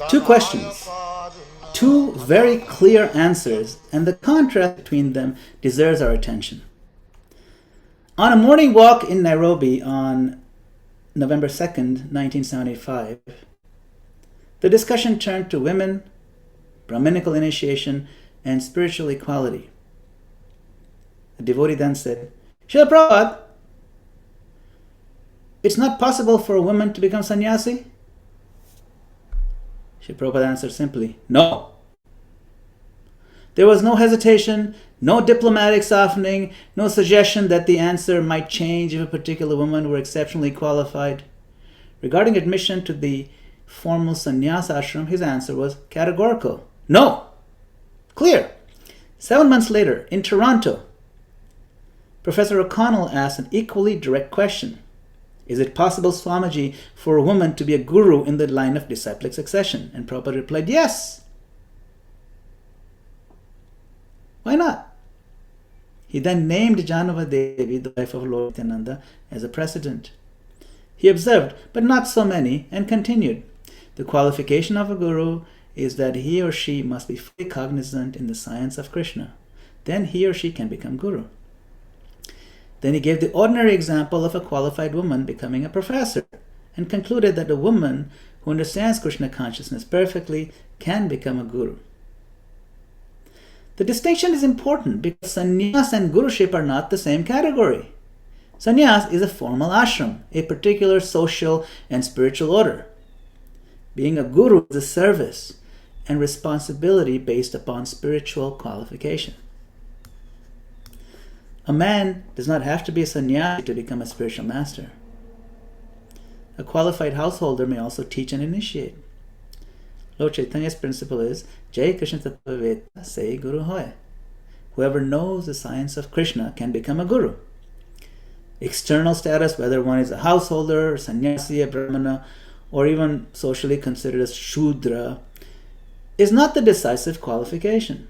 Two questions, two very clear answers, and the contrast between them deserves our attention. On a morning walk in Nairobi on November 2nd, 1975, the discussion turned to women, Brahminical initiation, and spiritual equality. The devotee then said, "Śrīla Prabhupāda, it's not possible for a woman to become sannyāsī?" Śrīla Prabhupāda answered simply, "No." There was no hesitation, no diplomatic softening, no suggestion that the answer might change if a particular woman were exceptionally qualified. Regarding admission to the formal sannyāsa ashram, his answer was categorical. No! Clear. 7 months later, in Toronto, Professor O'Connell asked an equally direct question. Is it possible, Swamiji, for a woman to be a guru in the line of disciplic succession? And Prabhupada replied, yes. Why not? He then named Jāhnavā Devī, the wife of Lord Nityananda, as a precedent. He observed, but not so many, and continued. The qualification of a guru is that he or she must be fully cognizant in the science of Krishna. Then he or she can become guru. Then he gave the ordinary example of a qualified woman becoming a professor, and concluded that a woman who understands Krishna consciousness perfectly can become a guru. The distinction is important because sannyas and guruship are not the same category. Sannyas is a formal ashram, a particular social and spiritual order. Being a guru is a service and responsibility based upon spiritual qualification. A man does not have to be a sannyasi to become a spiritual master. A qualified householder may also teach and initiate. Lord Caitanya's principle is, Jai kṛṣṇa-tattva-vettā, say Guru Hoya. Whoever knows the science of Krishna can become a guru. External status, whether one is a householder, sannyasi, a brahmana, or even socially considered as shudra, is not the decisive qualification.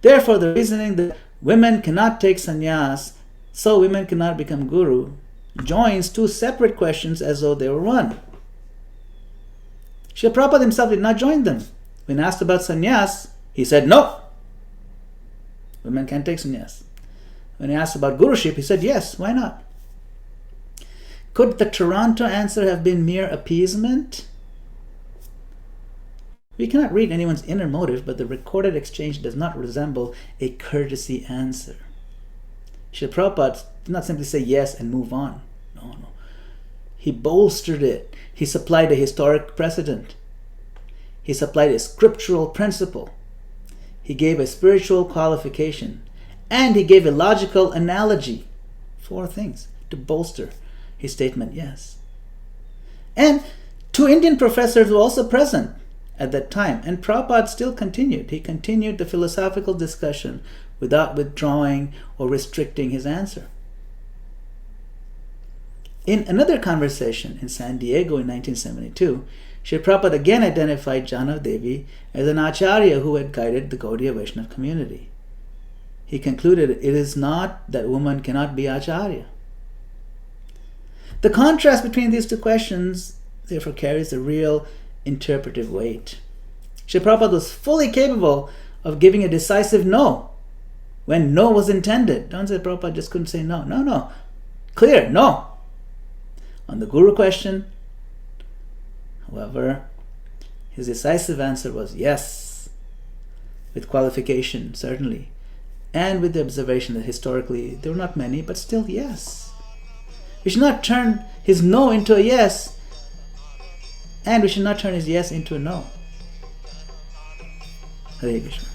Therefore, the reasoning that women cannot take sannyas, so women cannot become guru, joins two separate questions as though they were one. Śrīla Prabhupāda himself did not join them. When asked about sannyas, he said, no, women can't take sannyas. When asked about guruship, he said, yes, why not? Could the Toronto answer have been mere appeasement? We cannot read anyone's inner motive, but the recorded exchange does not resemble a courtesy answer. Śrīla Prabhupāda did not simply say yes and move on. No. He bolstered it. He supplied a historic precedent. He supplied a scriptural principle. He gave a spiritual qualification. And he gave a logical analogy. 4 things to bolster his statement, yes. And 2 Indian professors were also present at that time, and Prabhupada still continued. He continued the philosophical discussion without withdrawing or restricting his answer. In another conversation in San Diego in 1972, Śrīla Prabhupāda again identified Jāhnavā Devī as an acharya who had guided the Gaudiya Vaishnava community. He concluded, it is not that woman cannot be acharya. The contrast between these 2 questions therefore carries a real interpretive weight. Śrīla Prabhupāda was fully capable of giving a decisive no when no was intended. Don't say Prabhupada just couldn't say no. No. Clear, no. On the guru question, however, his decisive answer was yes, with qualification, certainly, and with the observation that historically there were not many, but still yes. We should not turn his no into a yes, and we should not turn his yes into a no. Hare Krishna.